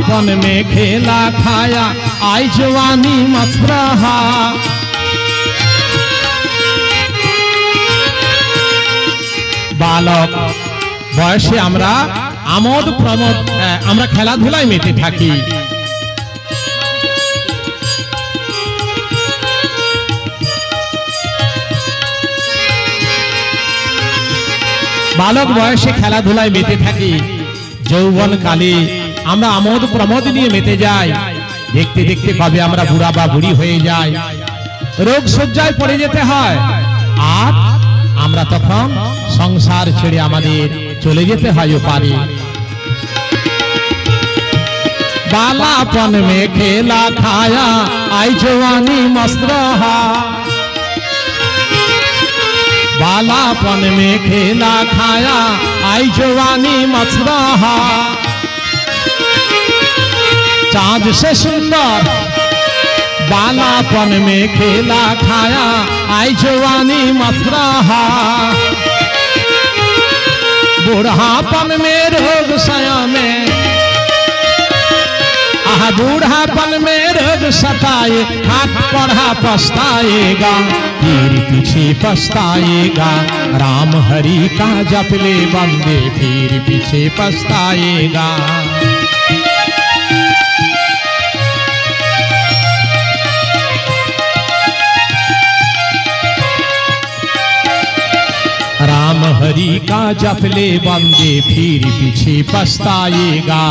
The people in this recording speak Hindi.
बालापन में खेला खाया आई जवानी मत रहा। बालक बयसे आमरा आमोद प्रमोद आमरा खेलाधुलाय मेते थाकी। बालक बयसे खेलाधुलाय मेते थाकी। যৌবন কালে আমরা আমোদ প্রমোদ নিয়ে মেতে যাই, দেখতে দেখতে কবে আমরা বুড়া বা বুড়ি হয়ে যাই, রোগ শয্যায় পড়ে যেতে হয়, আর আমরা তখন সংসার ছেড়ে আমাদের চলে যেতে হয় ওপারে। बालापन में खेला खाया आई जवानी मस्त रहा। बालापन में खेला खाया आई जवानी मत रहा। चाँद से सुंदर बालापन में खेला खाया आई जवानी मत रहा। बूढ़ापन में रोग सया में बूढ़ापन में रोग सताए हाथ पढ़ा पछताएगा, फिर पीछे पछताएगा। राम हरि का जप ले बंदे फिर पीछे पछताएगा। राम हरि का जप ले बंदे फिर पीछे पछताएगा।